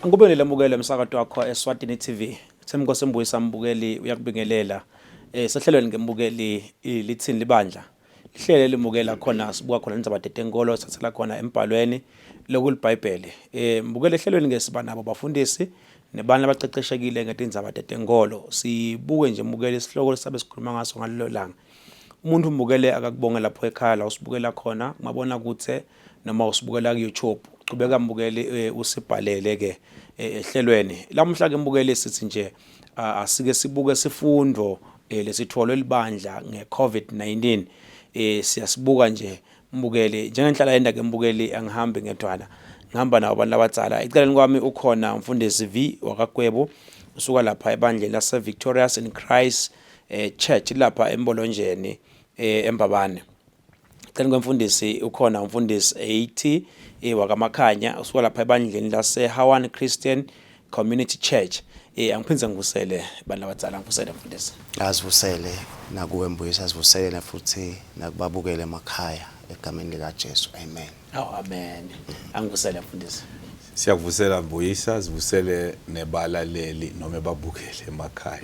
Angikubonile mbukeli emsakazo wakho Eswatini TV. Themko sembuyisa mbukeli uyakubingelela. Sehlelweni ngembukeli Litsini Libandla. Lihlele limukela khona sibuka khona indaba detenkolo sathela khona embhalweni lokuliBhayibheli. Mbukeli ehlelweni ngesiba nabo bafundisi nebani abaqeqeshekile ngetindzaba detenkolo. Sibuke nje mbukeli isihloko lesabe sikhuluma ngaso ngalelo langa. Umuntu mbukele akakubonga lapho ekhaya la usibukela khona ngabona ukuthi noma usibukela ku YouTube. Qhubeka mbukeli usibhalele ke ehlelweni lamhla ke mbukeli sithi nje asike sibuke SIFUNDVO lesitfolwe libandla ngeCovid-19 siyasibuka nje mbukeli njengenhlala yenda ke mbukeli angihambi ngedwana ngihamba nabo abantu abadala eceleni kwami ukhona umfundisi V wakagwebo usuka lapha ebandleni lase Victorious in Christ Church lapha embolonjeni eMbabane. Eceleni kwemfundisi ukhona umfundisi 80 wakamakhanya usuka lapha ebandleni lase Hawan Christian Community Church. Angiphindze ngivusele abantu abadala ngivusele mfundisi. Asivusele nakuwe mbuyisa asivusele futhi nakubabukele emakhaya egameni lika Jesu. Amen. Oh amen. Angivusele mfundisi. Siyakuvusela mbuyisa sivusele nebalaleli noma babukele emakhaya.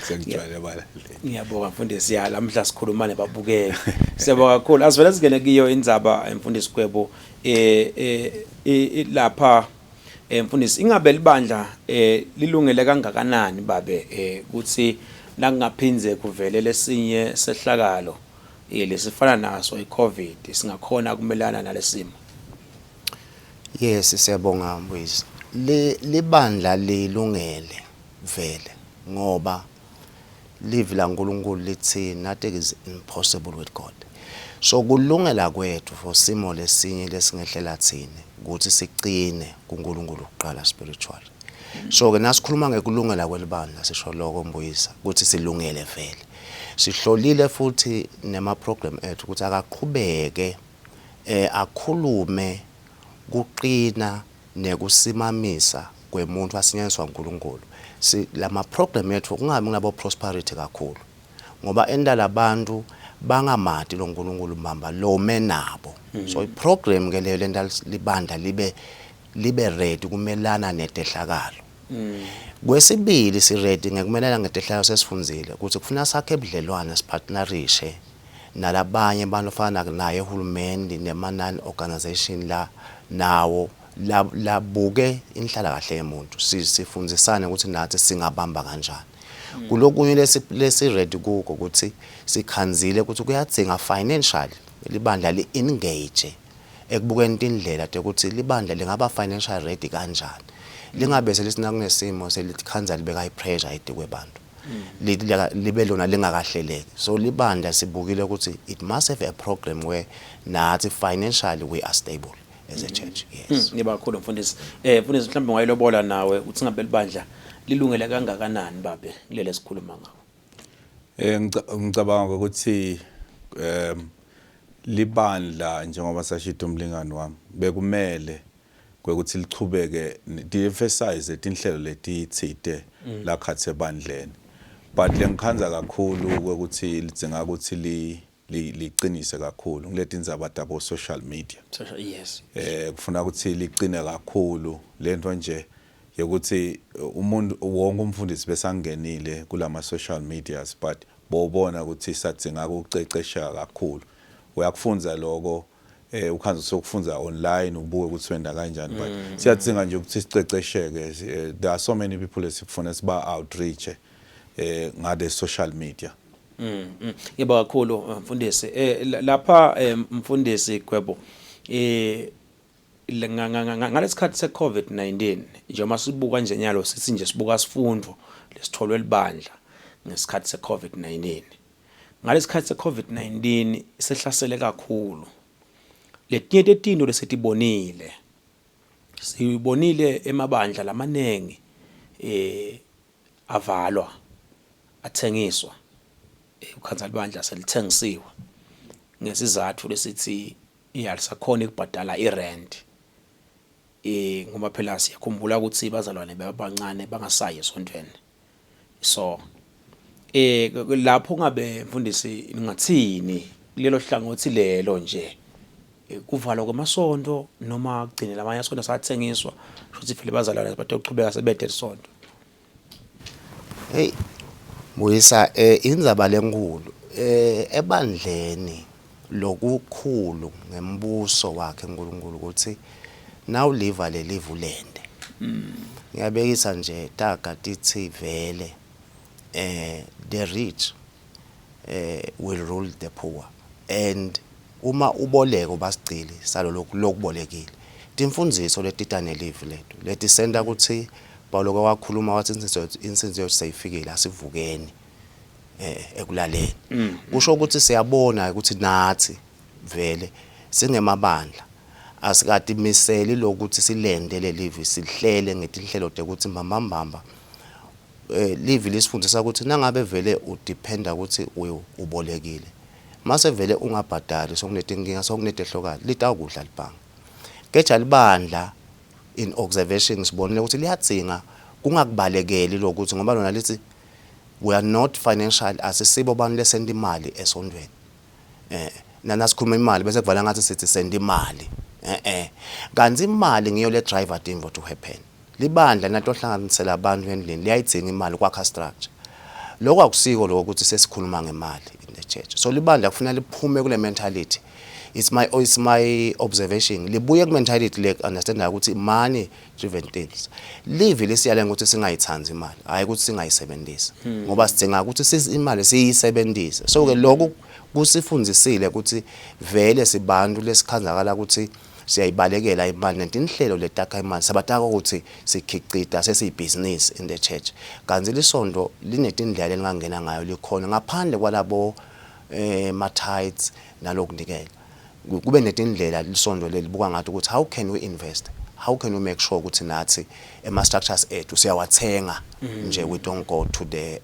Sengijwayele abalaleli. Ngiyabonga mfundisi ya lamhla sikhuluma nebabukeli. Siyabonga kakhulu. Asivela singene kiyo indzaba emfundisi Gwebo lapha mfundisi ingabe libandla lilungele kangakanani babe ukuthi nakungaphinze kuvele lesinye sehlakalo lesifana naso iCovid singakhona kumelana nalesimo. Yes, siyabonga mbuyisa. Libandla lilungele vele ngoba live la uNkulunkulu lithi nothing is impossible with God. So kulungela kwethu for simo lesinye lesingehlela thina ukuthi siqine kuNkulunkulu uqala spiritual. So ke nasikhuluma ngekulungela kwelibandla sisho lokho mbuyisa ukuthi silungele vele. Sihlolile futhi nema program ethu ukuthi akaqhubeke akhulume kuqina nekusimamisa kwemuntu asinyanyiswa uNkulunkulu. Lama program ethu kungabi nabo prosperity kakhulu ngoba endala abantu bangamati lo uNkulunkulu mbamba lo menabo. So iprogram ke leyo lendala libandla libe ready kumelana nedehlakalo. Kwesibili si ready ngekumelana ngedehlakalo sesifunzile ukuthi kufuna sakhe ebudlelwane sipartnerishe nalabanye abantu fana naye uhulumeni nemanani organization la nawo labuke inhlala kahle yemuntu sifundzisane ukuthi nathi singabamba kanjani. Kulokunye lesi ready kuko ukuthi sikhanzile ukuthi kuyadzinga financially libandla li engage ekubukeni indlela ukuthi libandla lingaba financial ready kanjani. Lingabe selisina kunesimo selikhanza libeka ipressure idikwe abantu. Libe lona lingakahleleki. So libandla sibukile ukuthi it must have a program where nathi financially we are stable as a church. Yes. Ngiba kakhulu mfundisi. Mfundisi mhlawumbe ngayilobola nawe uthi ngabe libandla lilungele kangakanani babe kulele sikhuluma ngawo. Ngicabanga ukuthi libandla njengoba sashita umlingani wami bekumele kwekuthi lichubeke di-emphasize inhlelo letithite la khathe ebandleni. But lengikhanza kakhulu ukuthi lidzinga ukuthi liqinise kakhulu ngilethe indzaba dabo social media. Yes. Kufuna ukuthi liqine kakhulu lento nje yokuthi umuntu wonke umfundisi besangenile kulama social medias but bobona ukuthi sadzinga ukucecesha kakhulu. Uyakufunza lokho ukhanza sokufunza online ubuke ukuthi wenda kanjani but siyadzinga nje ukuthi sicecesheke. There are so many people esifuna siba outreach ngade social media. Yebo kakhulu mfundisi lapha mfundisi Gwebo ngalesikhathi seCovid-19 njengoba sibuka nje nyalo sithi nje sibuka SIFUNDVO lesitholwe libandla ngesikhathi seCovid-19 ngalesikhathi seCovid-19 sehlasele kakhulu letinye tetinto lesitibonile sibonile emabandla lamanengi avalwa athengiswa ukhanza libandla selithengisiwe ngesizathu lesithi iyalisakhona ukubhadala irent ngoba phela siyakhumbula ukuthi bazalwane babancane bangasayi esontweni. So lapho ngabe mfundisi ngathini lelo hlangothi lelo nje kuvalwa kwamasonto noma kugcine lamanye asonto sathengiswa futhi phela bazalwane bayochubeka sebede isonto. Hey Muyisa indzaba lenkulu ebandleni lokukhulu ngembuso wakhe uNkulunkulu ukuthi now live le live ulende. Ngiyabekisa nje taga tithi vele the rich will rule the poor, and uma uboleka ubasigcili salolokhu lokubolekile timfundiso letitane live lethu letisenda ukuthi Paulo kwakhuluma wathi insinzi yethu seyifikile asivukeni ekulaleni. Kusho ukuthi siyabona ukuthi nathi vele singemabandla asikati miseli lokuthi silende le live sihlele ngetinhlelo ukuthi mbambamba live lisifundisa ukuthi nangabe vele udependa ukuthi ubolekile mase vele ungabhadali sokunetinkinga sokunetehlokala litawukudla libhanga. Keja libandla in observation sibonile ukuthi liyadzinga kungakubalekeli lokuthi ngoba lona lithi we are not financial asisibo abantu lesenda imali esondweni nanasikhuluma imali bese kuvala ngathi sithi senda imali kanti imali ngiyo le driver thing to happen. Libandla nato hlanganisela abantu endlini liyayidzinga imali kwakha structure lokho akusiko lokho ukuthi sesikhuluma ngemali in the church. So libandla kufanele liphume kule mentality. It's my observation. Libuye ku mentality le understand ukuthi money driven things. Live lesiyale ukuthi singayithanzi imali, hayi ukuthi singayisebenzisi. Ngoba sidinga ukuthi imali siyisebenzise. So ke lokho kusifundisile ukuthi vele sibantu lesikhanzakala ukuthi siyayibalekela imali nenhlelo letakha imali sabataka ukuthi sikhicita sesiyibusiness in the church. Kanti lisonto linetindlela elingangena ngayo likhona ngaphandle kwalabo ma-tithes nalokunikela. Kube netindlela lisonto lelibuka ngathi ukuthi how can we invest, how can we make sure ukuthi nathi structures ethu siyawathenga nje we don't go to the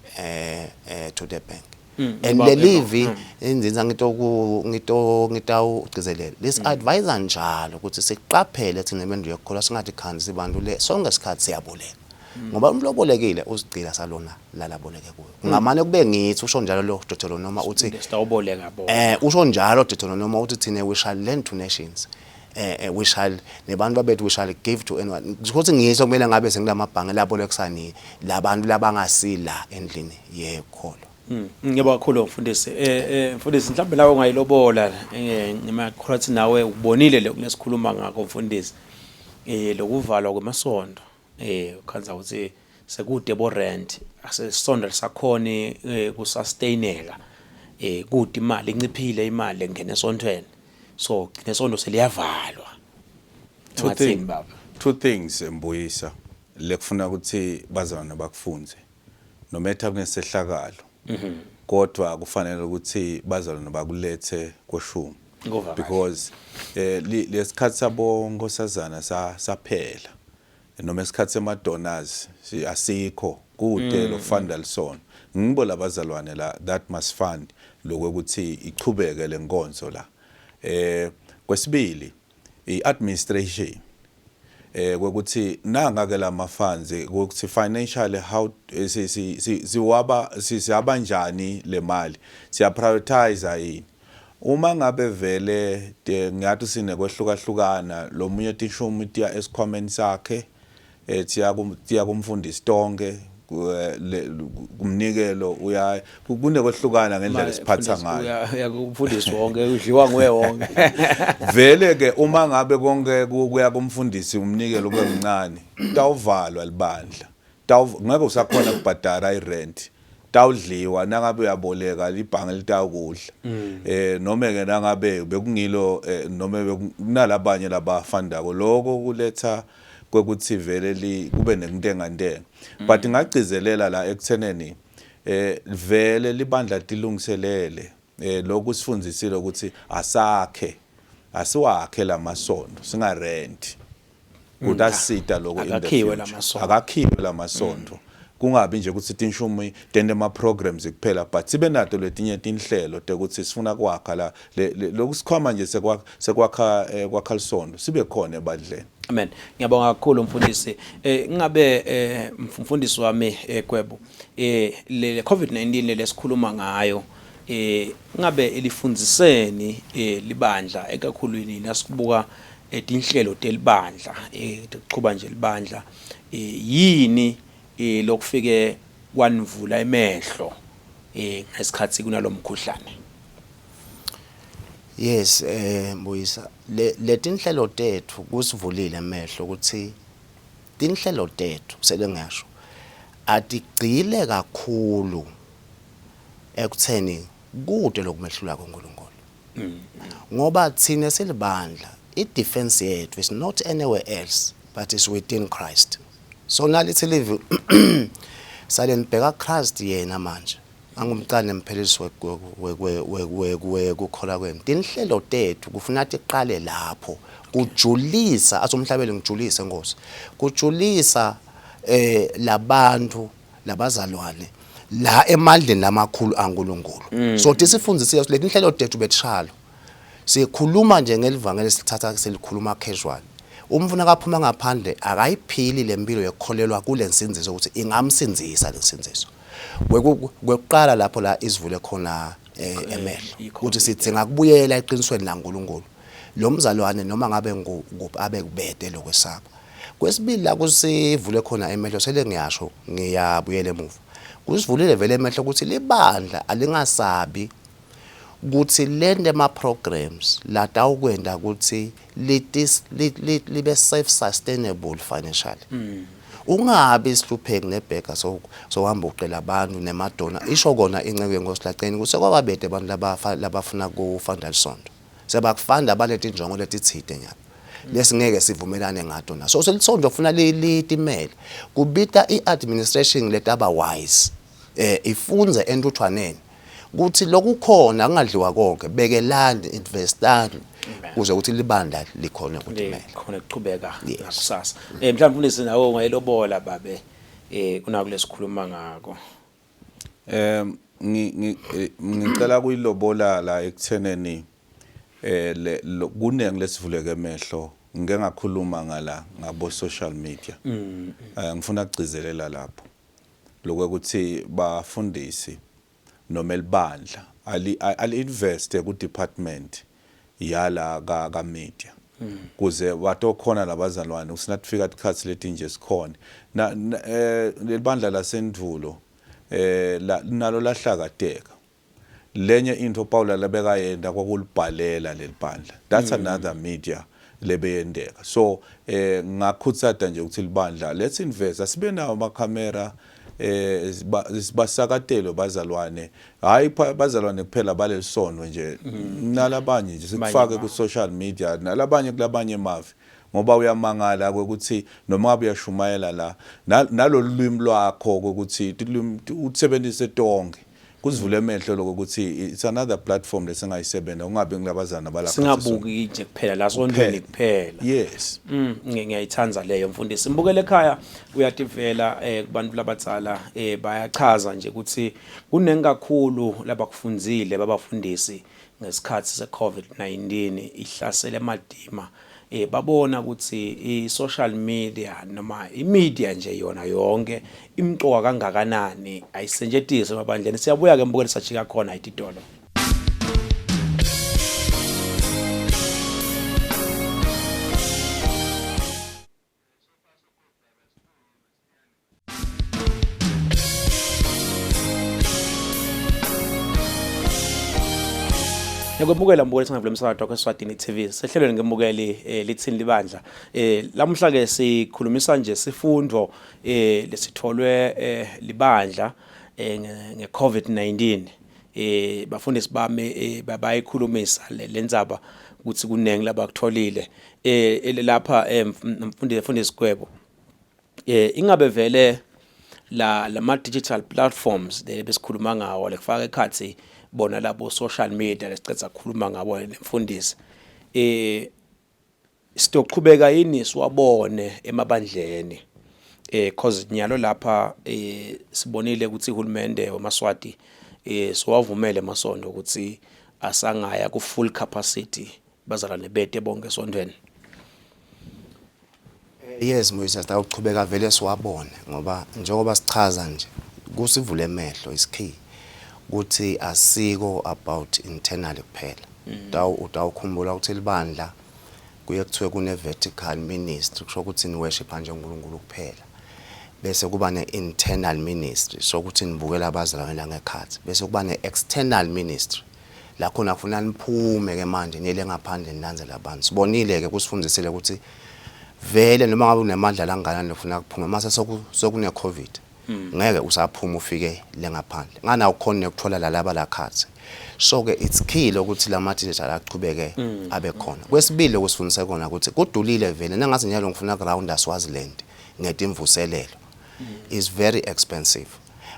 bank. And le live inzinza ngitawugcizelela this advisor njalo ukuthi siqaphele thina emendu yokukhola singathi khansi abantu le sonke isikhathi siyaboleka ngoba umuntu obolekile uzigcila salona lalaboleke kuyo ngamane kube ngithi usho njalo lo Dr. noma uthi sitawuboleka bo usho njalo Dr. noma uthi thina we shall lend to nations we shall nebantu babethu we shall give to anyone ukuthi ngiso kumele ngabe sengilamabhange labolekisani labantu labangasila endlini yekholo. Ngiyabonga kakhulu mfundisi mfundisi mhlawumbe nawe ungayilobola ngimakholwa ukuthi nawe ubonile lesikhuluma ngakho mfundisi lokuvalwa kwemasonto ukhanza ukuthi sekude bo rent asesonto sakhona kusustaineka kude imali inciphile imali engena esontweni so nesonto seliyavalwa. Two things Mbuyisa lekufuna ukuthi bazalwane bakufunze noma etha kunesehlakalo kodwa kufanele ukuthi bazalwane bakulethe koshumi because lesikhathi sabo nkosazana saphela noma esikhathi semadonors asikho kude lo fund alson ngibo labazalwane la that must fund lokuthi ichubeke lenkonzo la. Kwesibili iadministration kwekuthi nangake lama funds ukuthi financially how siyabanjani le mali siya prioritize yini uma ngabe vele ngathi sinekwehlukahlukana lo munye tishumi tiya esikhwameni sakhe tiya kumfundisi tonke kumnikelo uya kunekwehlukana ngendlela siphatha ngayo uyakumfundisi wonke udliwa nguye wonke vele ke uma ngabe konke kuya kumfundisi umnikelo kube mncane tawuvalwa libandla ngeke usakhona ukubhadala irent tawudliwa nangabe uyaboleka libhange litawukudla noma ke nangabe bekungilo noma kunalabanye labafandako lokho kuletha kwekuthi vele kube nentengantenga but ngagcizelela la ekutheneni vele libandla tilungiselele lokhu sifundisile ukuthi asiwakhe lamasonto singarent kudasita lokho akakhiwe lamasonto kungabi nje ukuthi tinshumi tende ama programs kuphela but sibe nato letinye tinhlelo ukuthi sifuna kwakha la lokusikhoma nje sekwakha lisonto sibe khona ebadleni. Amen. Ngiyabonga kakhulu mfundisi. Ngabe mfundisi wami eGwebo le COVID-19 lesikhuluma ngayo ngabe elifundiseni libandla ekakhulwini nasibuka etinhlelo telibandla ukuqhuba nje libandla yini lokufike kwanivula emehlo ngesikhathi kunalomkhuhlane. Yes, Mbuyisa, letinhlelo tethu kusivulile emehlo ukuthi tinhlelo tethu selengasho atigcile kakhulu ekutheni kude lokumehlula koNkulunkulu. Ngoba thina silibandla i-defense yethu is not anywhere else but is within Christ. So nalithi live salenibheka Christ yena manje angumqane mphelisi wekukhola kwenu. Tinhlelo tethu kufuna tiqale lapho kujulisa asomhlabele ngijulise Nkosi. Kujulisa labantu labazalwane la emandleni lamakhulu aNkulunkulu. So tisifundisile leti inhlelo tethu betshalo. Sikhuluma nje ngelivangeli silithatha selikhuluma casual. Umfuna kaphuma ngaphandle akayiphili lempilo yekukholelwa kule nsinziso ukuthi ingamsinzisa lesinziso. Kwekuqala lapho la isivule khona emehlo ukuthi sidinga kubuyela eqinisweni laNkulunkulu. Lo mzalwane noma ngabe abe kubede lokwesaba. Kwesibili la kusivule khona emehlo sele ngiyasho ngiyabuyela emuva. Kusivulile vele emehlo ukuthi libandla alingasabi ukuthi lende ama programs lata ukwenda ukuthi libe self sustainable financially. Ungabi isihlupheki nebheka so hamba uqela abantu nemadona isho kona inceke yenkosi laqeni ukuthi kwababede abantu labafuna kufanda isonto. Sebakufanda baleti injongo letithide nyalo. Lesingeke sivumelane ngato na. So selithonje ufuna litimele. Kubita iadministration letaba wise. Ifunze entuthwaneni. Kuthi lokukhona angadliwa konke bekelani investani kuze ukuthi libandla likhona ukutimela. Khona kuqhubeka ngakusasa. Mhlawumbe Mfundisi nawo ngayilobola babe kunako lesikhuluma ngako. Ngicela kuyilobola la ekutheneni kunenge lesivuleke emehlo ngeke ngakhuluma ngala ngabo social media. Ngifuna ukugcizelela lapho lokuthi bafundisi noma elibandla ali invest ku department yala ka media kuze watokhona labazalwane usinatfika isikhathi leti nje sikhona lelibandla lasendulo nalo lahlakadeka lenye into Paul labeka yenda kwakulibhalela lelibandla. That's another media lebeyendeka. So ngakhutsata nje ukuthi libandla let's invest asibe nawo amakhamera basakatelo bazalwane hayi bazalwane kuphela balelisono nje nalabanye nje sikufake ku social media nalabanye kulabanye emavi ngoba uyamangala ukuthi noma ngabe uyashumayela la nalolwimi lwakho ukuthi usebenzise tonke kuzivule emehlo lokuthi it's another platform lesingayisebenzisa ungabe ngilabazana balapha singabuki nje kuphela la sondweni kuphela. Yes. Ngiyayithanza leyo Mfundisi. Mbukele ekhaya uyativela kubantu labatsala bayachaza nje ukuthi kunengakhulu labakufunzile babafundisi ngesikhathi se-COVID-19 ihlasele emadima. Babona ukuthi i-social media noma i-media nje yona yonke imqoka kangakanani ayisentshethiswe emabandleni. Siyabuya ke Mbukeli sajika khona itidolo. Ngikubukela Mbukeli singavule umsakazo wakho Eswatini TV. Sehlelweni ngembukeli Litsini Libandla. Lamuhla ke sikhulumisa nje sifundvo lesitholwe libandla nge-COVID-19. Bafundisi bami bayikhulumisa lendzaba ukuthi kunenge labakutholile. Lapha mfundisi Gwebo. Ingabe vele lama digital platforms besikhuluma ngawo lekufaka ekhathi bona labo social media lesicetha ukukhuluma ngabo nemfundisi sitoqhubeka yini siwabone emabandleni cause nyalo lapha sibonile ukuthi uhulumende waMaswati siwavumele emasondo ukuthi asangaya ku full capacity bazalwane bete bonke esondweni. Yes Moyisa sitawuqhubeka vele siwabone ngoba njengoba sichaza nje kusivule emehlo is key ukuthi asiko about internally kuphela. Utawukhumbula ukuthi Libandla kuye kuthiwe kune vertical ministry kusho ukuthi ni worship nje uNkulunkulu kuphela. Bese kuba ne-internal ministry so ukuthi nibukela abazalwane ngekhathi. Bese kuba ne-external ministry la khona kufuna niphume ke manje nile ngaphandle ninanzela abantu. Sibonile ke kusifundisile ukuthi vele noma ngabe unemandla langakanani ufuna kuphume mase sokune covid ngeke usaphuma ufike le ngaphandle ngana ukhona ukuthola lalaba lakhathi. So ke it's key ukuthi la mathitha aqhubeke abe khona. Kwesibili ukusifundisa kona ukuthi kudulile vele nangathi nyalo ngifuna ground Swaziland ngedimvuselelo is very expensive.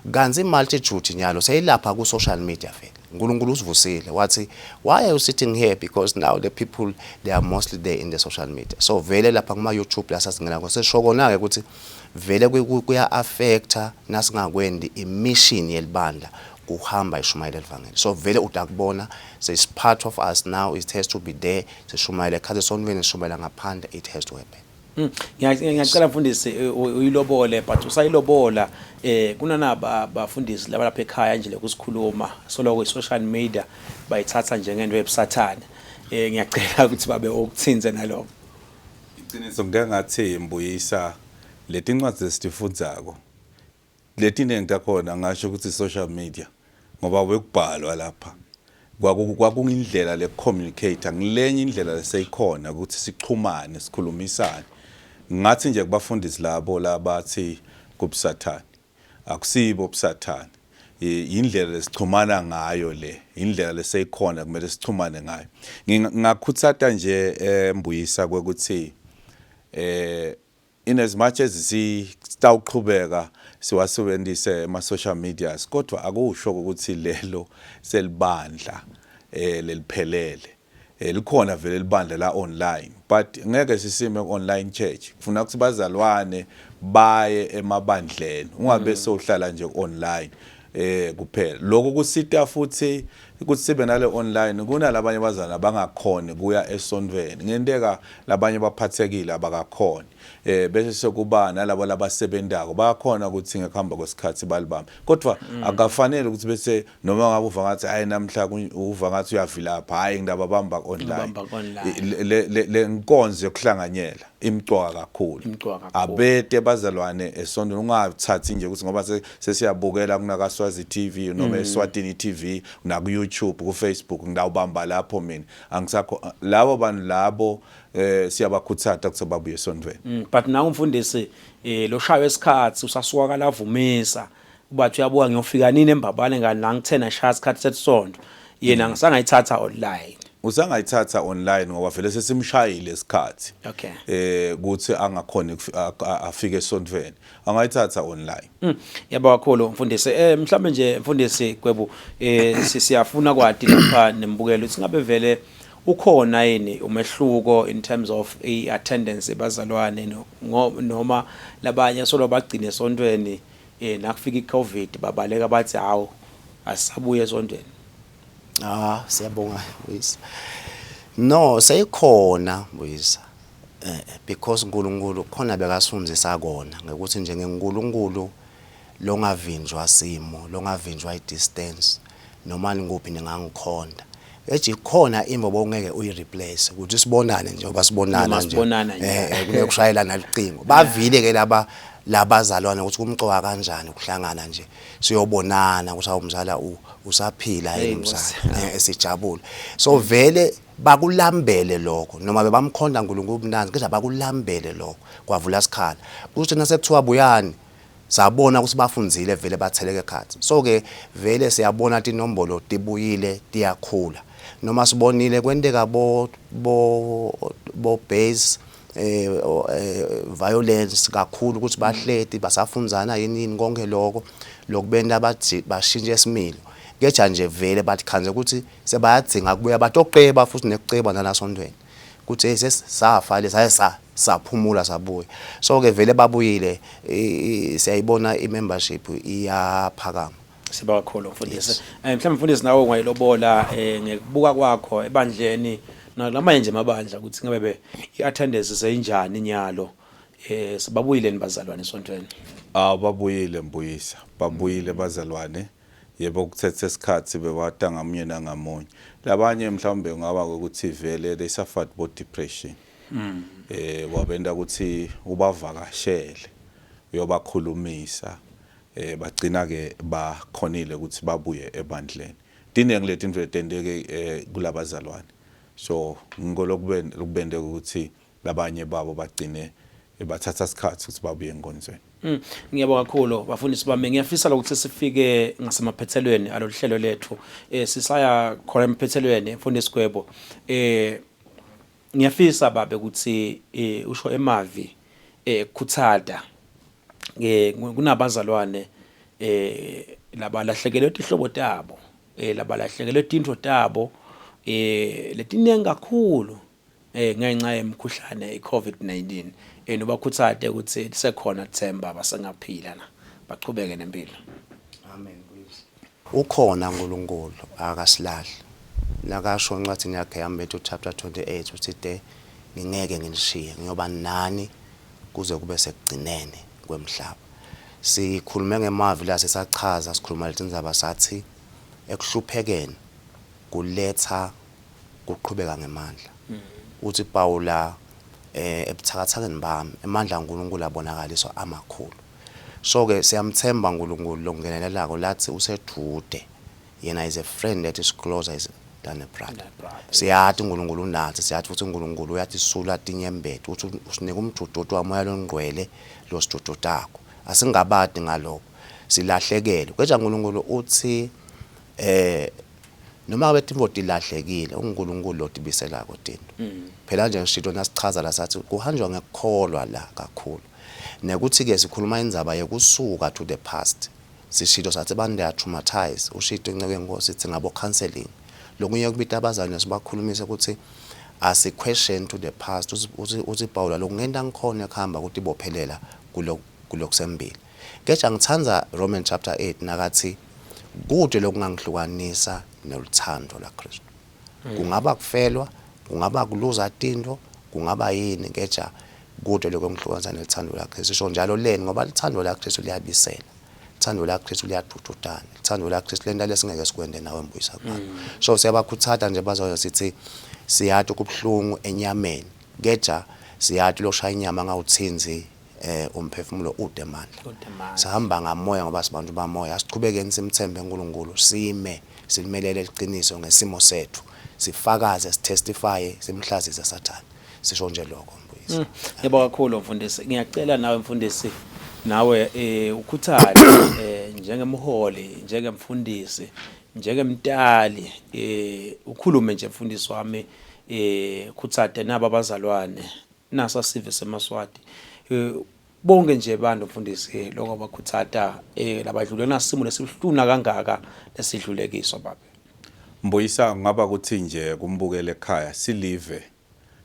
Ganzi multitude nyalo seyilapha ku social media vele. uNkulunkulu usivusile wathi why are you sitting here because now the people they are mostly there in the social media. So vele lapha kuma YouTube la sasingena kwaseshokona ke ukuthi vele kuya affecta nasingakwendi imission yelibandla kuhamba ishumayela evangeli. So vele utakubona so it's part of us now, it has to be there sishumayela khaze sonveni sishumayela ngaphandle, it has to happen. Ngiyacela mfundisi uyilobole but usayilobola kunana bafundisi laba lapha ekhaya nje lekusikhuluma soloko social media bayithatha njengento ebusathane. Ngiyacela ukuthi babe okuthinze naloko. Iqiniso ngingathi Mbuyisa leti incwadi esitifundzako leti nengitakhona ngasho ukuthi social media ngoba wekubhalwa lapha kwakungindlela le-communicator ngilenye indlela leseyikhona ukuthi sixhumane sikhulumisane. Ngathi nje kubafundisi labo labathi kubusathane akusibo ubusathane indlela lesixhumana ngayo le indlela leseyikhona kumele sixhumane ngayo. Ngakhutsata nje Mbuyisa kwekuthi in as much as sitawuqhubeka siwasebenzise ama social media kodwa akusho ukuthi lelo selibandla leliphelele likhona vele libandla la online but ngeke sisime online church kufuna ukuthi bazalwane baye emabandleni ungabe sohlala nje online kuphela. Lokho kusita futhi ukuthi sibe nale online kunalabanye bazana bangakhona kuya esontweni ngendeka labanye baphathekile abakakhona bese sekuba nalabo labasebenzako bayakhona ukuthi ngekuhamba kwesikhathi balibamba kodwa akafanele ukuthi bese noma ngabe uva ngathi hayi namhla uva ngathi uyavilapha hayi ngidababamba online le nkonzo yokuhlanganyela imcwa kakhulu abete bazalwane esontweni ungathathi nje ukuthi ngoba sesiyabukela kuna Swazi TV noma Eswatini TV na ku YouTube ku Facebook ngidawubamba lapho mina angisakho labo bantu labo siyabakhuthaza ukuthi babuye esontweni. But na umfundisi lo shayo esikhathi usasuka kalavumisa ubathi uyabuka ngiyofika nini embabane ngani la ngithena shaya isikhathi sesonto yena ngisangayithatha online. Usangayithatha online ngoba vele sesimshayile isikhathi. Okay. Kuthi angakhona afike esontweni angayithatha online. Yaba kakhulu mfundisi mhlambe nje mfundisi Gwebu siyafuna kwadi lapha nembukelo ukuthi ngabe vele ukhona yini umehluko in terms of attendance ebazalwane noma labanye solo bagcine esontweni nakufika iCovid babaleka bathi hawo asisabuye esontweni. Siyabonga Mbuyisa. No, seyikhona Mbuyisa. Because uNkulunkulu khona bekasifundisa kona ngokuthi nje ngeNkulunkulu longavinjwa simo, longavinjwa idistance noma nguphi ningangikhonda. Ethi khona imbobo ongeke uyireplace ukuthi sibonane nje ngoba sibonana nje. Kunekushayelana licingo. Bavile ke labazalwane ukuthi kumcoka kanjani ukuhlangana nje siyobonana ukuthi awumzala usaphila yini umzala esijabule. So vele bakulambele lokho noma bebamkhonda uNkulunkulu ubunanzi kodwa bakulambele lokho kwavula isikhala ukuthi nasekuthiwa buyani sabona ukuthi bafundzile vele batheleke ekhathi. So ke vele siyabona ukuthi inombolo tibuyile tiyakhula noma sibonile kwenteka bo base violence kakhulu ukuthi bahleti basafundzana yini konke lokho lokubenda abathi bashintshe esimilo ngeja nje vele bathi khanze ukuthi sebayadzinga kubuya batoqeba futhi nekuceba nalasontweni ukuthi safa lesa saphumula sabuya. So ke vele babuyile siyayibona i-membership iyaphakama. Siba kakhulu mfundisi. Mhlawumbe mfundisi nawe ungayilobola ngekubuka kwakho ebandleni nalamanye nje amabandla ukuthi ngabe iattendance seyinjani inyalo sibabuyile nibazalwane esontweni. Babuyile Mbuyisa babuyile bazalwane yebo kuthethe isikhathi bewata ngamunye nangamunye labanye mhlawumbe ngaba ukuthi vele they suffered both depression wabenda ukuthi ubavakashele uyobakhulumisa bagcina ke bakhonile ukuthi babuye ebandleni diningi letinto letendeke kulabazalwane so ngolokubende ukuthi labanye babo bagcine bathatha isikhathi ukuthi babuye enkonzweni. Ngiyabonga kakhulu bafundisi bami ngiyafisa ukuthi sifike ngasemaphethelweni aloluhlelo lethu sisaya khona emphethelweni mfundisi Gwebo ngiyafisa babe ukuthi usho emavi kuthada kunabazalwane labalahlekelwe ihlobo tabo labalahlekelwe intro tabo letinengi kakhulu ngenxa yemkhuhlane iCovid-19 nobakhuthathe ukuthi sekhona Themba basengaphila na baqhubeke nempilo. Amen. Ukhona uNkulunkulu akasilahli. Nakasho encwadini yakhe yaMatthew chapter 28 uthi ngingeke nginishiye ngiyoba nani kuze kube sekugcinene kwemhlaba. Sikhulume ngemavi la sesachaza sikhuluma letindzaba sathi ekuhluphekeni kuletha kuqhubeka ngemandla. Uthi Paula ebuthakathakeni bami emandla kaNkulunkulu abonakaliswa amakhulu. So ke siyamthemba uNkulunkulu lokungenelelako lathi usedude yena is a friend that is closer than a brother. Siyathi uNkulunkulu unathi siyathi futhi uNkulunkulu uyatisula tinyembethu uthi usinika umdududu wamoya longcwele lo sidudu takho asingabadi ngalokho silahlekele kweja uNkulunkulu uthi noma ngabe imvoti ilahlekile uNkulunkulu lotibisela kodinto phela nje ngishito nasichaza la sathi kuhanjwa ngekukholwa la kakhulu nekuthi ke sikhuluma indzaba yekusuka to the past sishito sathi bande ya traumatize ushito inceke ngosi sithi ngabo counseling lokunye kubita abazali sibakhulumise ukuthi asi question to the past uthi Paula lokungenda ngikhona ekhamba ukuthi ibophelela kulokusembili keja ngithanza Roman chapter 8 nakathi kude lokungangihlukanisa noluthando laKristu kungaba kufelwa kungaba kuluza tinto kungaba yini ngeja kude lokungihlukanisa noluthando laKristu sisho njalo leni ngoba uthando laKristu liyabisela uthando laKristu liyadududana uthando laKristu lento lesingeke sikwende nawe mbuyisa kwami so siyabakhuthatha nje bazoyo sithi siyathi kubhlungu enyameni ngeja siyathi loshaya inyama ngawuthinzi umphefumulo ude mandla sihamba ngamoya ngoba sibantu bamoya asiqhubekeni simthembe uNkulunkulu sime silimelele iqiniso ngesimo sethu sifakaze sitestify simhlazise Sathane sisho nje lokho mbuyisa. Yebo kakhulu mfundisi ngiyacela nawe mfundisi nawe ukhuthale njengemholi njengemfundisi njengemtali ukhulume nje mfundisi wami khuthade naba abazalwane nasa sive semaswati bonke nje abantu mfundisi lokho bakhuthata labadlule nasimo lesihluna kangaka lesidlulekiswa babe Mbuyisa ngaba kuthi nje kumbukele ekhaya silive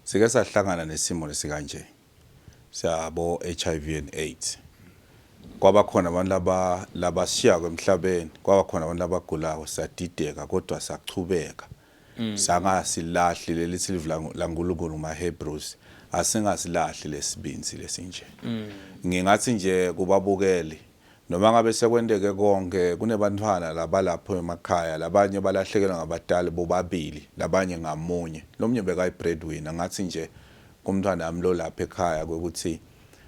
sike sahlangana nesimo lesikanje siyabo HIV and AIDS kwaba khona abantu labashiya kwemhlabeni kwaba khona abantu labagulayo sadideka kodwa sachubeka sangasilahli lelithi laNkulunkulu maHebrews asingasilahli lesibinzi lesinje ngingathi nje kubabukeli noma ngabe sekwendeke konke kunebantwana labalapho emakhaya labanye balahlekelwa ngabadala bobabili labanye ngamunye lomunye bekayi breadwinner ngathi nje kumntwana amlo lapha ekhaya ukuthi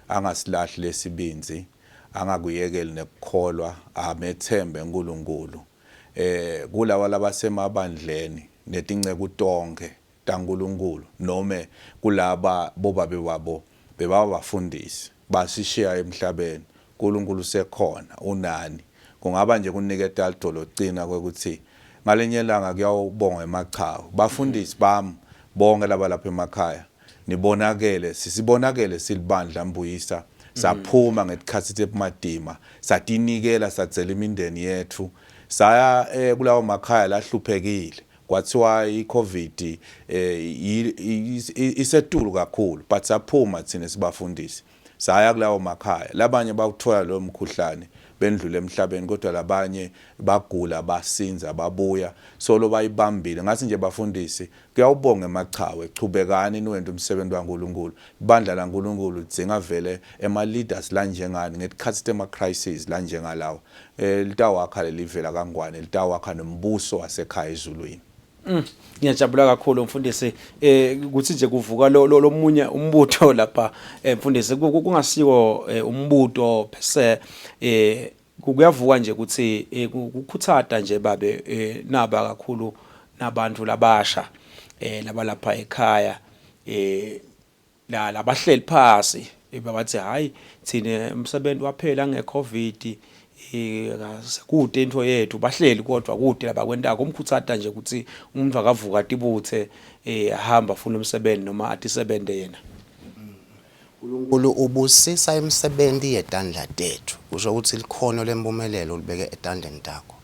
angasilahli lesibinzi angakuyekeli nekukholwa amethembe uNkulunkulu kulawa labasemabandleni netinceke tonke taNkulunkulu noma kulaba bobabe wabo bebabafundisi basishiya emhlabeni uNkulunkulu sekhona unani kungaba nje kuniketa alidolo cina ukuthi ngalenye langa kuyawubonga emachawo bafundisi bami bonke laba lapha emakhaya nibonakele sisibonakele silibandla mbuyisa saphuma ngesikhathi semadima satinikela sacela imindeni yethu saya kulawo makhaya lahluphekile kwathiwa iCovid isetulu kakhulu but saphuma thina sibafundisi saya kulawo makhaya labanye bakuthola lo mkhuhlane bendlule emhlabeni kodwa labanye bagula basinza babuya solo bayibambile ngathi nje bafundisi kuyawubonga emachawe echubekani niwenda umsebenzi kaNkulunkulu ibandla laNkulunkulu lidzinga vele ema leaders la njengani ngesikhathi tema crisis la njengalawo litawakha lelivela kangwane litawakha nombuso wasekhaya ezulwini. Ngiyajabula kakhulu mfundisi ukuthi nje kuvuka lo munye umbutho lapha mfundisi kungasiko umbuto bese kuyavuka nje ukuthi ukukhuthata nje babe naba kakhulu nabantu labasha laba lapha ekhaya labahleli phasi babathi hayi thina umsebenzi waphela ngeCovid kude into yethu bahleli kodwa kude laba kwentaka umkhuthata nje ukuthi umuntu akavuka atibuthe ahamba afuna umsebenzi noma atisebende yena. uNkulunkulu ubusisa imisebenzi yetandla tethu kusho ukuthi likhono lempumelelo libeke etandleni takho.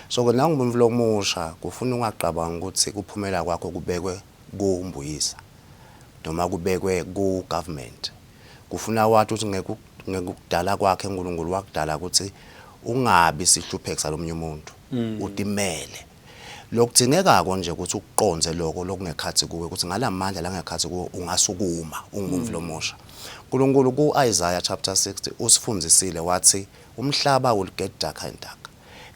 So ke nangumuntu lomusha kufuna ungaqabanga ukuthi kuphumela kwakho kubekwe kumbuyisa noma kubekwe ku government. Kufuna wathi ukuthi ngekudala kwakhe uNkulunkulu wakudala ukuthi ungabi sihlupheke salomnye umuntu utimele. Lokudingeka konje ukuthi ukuqonze lokho lokungekhathi kuwe ukuthi ngalamandla la ngekhathi kuwe ungasukuma ungumuntu lomusha. uNkulunkulu ku Isaiah chapter 60 usifundisile wathi umhlaba will get darker and darker.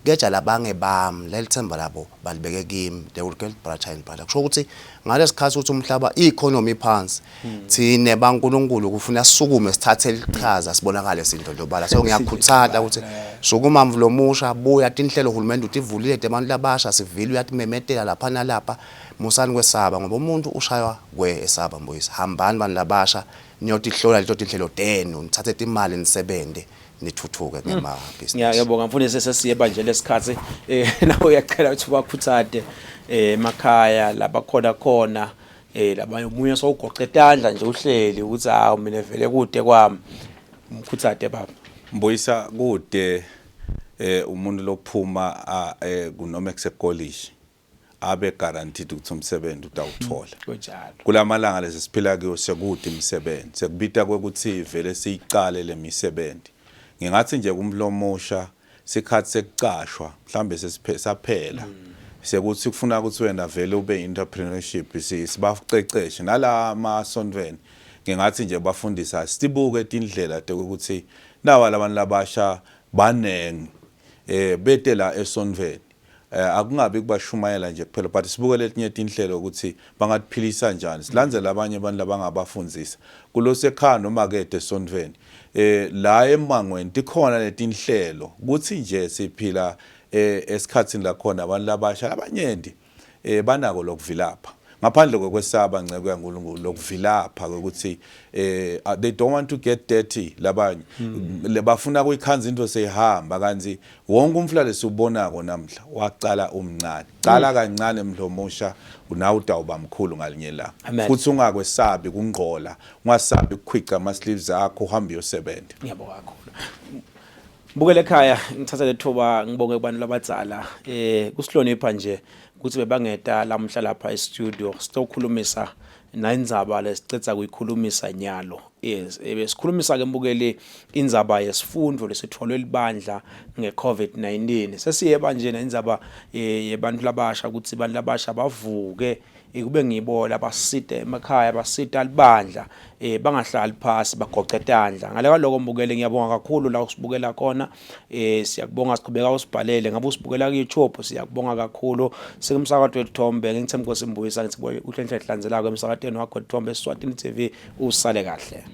Geja labange bami lelithemba labo balibeke kimi they will get brighter and brighter. Kusho ukuthi ngalesikhathi ukuthi umhlaba economy phansi thine baNkulunkulu kufuna sisukume sithathe lichaza sibonakale sindlondlobala. So ngiyakhuthata ukuthi sukuma mvulomusha buya tinhlelo uhulumende utivulile debantu labasha sivile uyatimemetela lapha nalapha musani kwesaba ngoba umuntu ushaywa esaba mbuyisa. Hambani bantu labasha niyotihlola leto tinhlelo denu nithathe imali nisebende nithuthuke ngema business. Ngiyabonga mfundisi sesiye manje lesikhathi nawe uyacela ukuthi bakhuthade emakhaya labakhona labanye umunye sowugoqa etandla nje uhleli ukuthi hawu mina vele kude kwami umkhuthade baba Mbuyisa kude umuntu lophuma kunoma kusecollege abe guaranteed ukuthi umsebenzi utawuthola. Kunjalo. Kulamalanga lesisiphila kuyo sekude imisebenzi sekubita kwekuthi vele siyiqale lemisebenzi. Ngingathi nje kumlomusha sikhathi sekucashwa mhlambe sesiphela sekuthi kufuna ukuthi wena vele ube entrepreneurship sibafuceceshe nala masonveni ngingathi nje bafundisa sibuke indlela ukuthi nawa labantu labasha banenge betela esonveni akungabi kubashumayela nje kuphela but sibuke letinye inhlelo ukuthi bangaphilisa kanjani silandzela abanye abantu labangabafundzisa kulo sekhaya noma ke esonveni la emangweni tikhona letinhlelo kuthi nje siphila esikhatsini la khona abantu labasha abanyenti banako lokuvilapha ngaphandle kokwesaba nceke kaNkulunkulu lokuvilapha ukuthi they don't want to get dirty labanye lebafuna kuyikhanza into seyihamba kanzi wonke umfula lesubonako namhla waqala umncane qala kancane mhlomusha unawu utawuba mkhulu ngalinye la futhi ungakwesabi kungqola ungasabi ukukhwica ama sleeves akho uhamba uyosebenza. Ngiyabonga kakhulu Mbukele ekhaya ngithatha lethuba ngibonge kubantu labadzala kusihlonipha nje ukuthi bebangeta lamhla lapha e-studio sitokhulumisa nayindzaba lesicetha kuyikhulumisa nyalo. Yes besikhulumisa ke mbukeli indzaba yesifundvo lesitholwe libandla ngeCovid-19 sesiye manje nenzaba yebantu labasha ukuthi abantu labasha bavuke kube ngibo labasita emakhaya basita libandla bangahlali phasi bagoqa etandla ngale kwaloko mbukele ngiyabonga kakhulu la usibukela khona siyakubonga siqhubeka usibhalele ngabe usibukela ku YouTube siyakubonga kakhulu sekumsakadwe Thombe ngithemba Nkosi Mbuyisa ngithi uhlenhle hlanzelako emsakadweni wakho Thombe Eswatini TV usale kahle.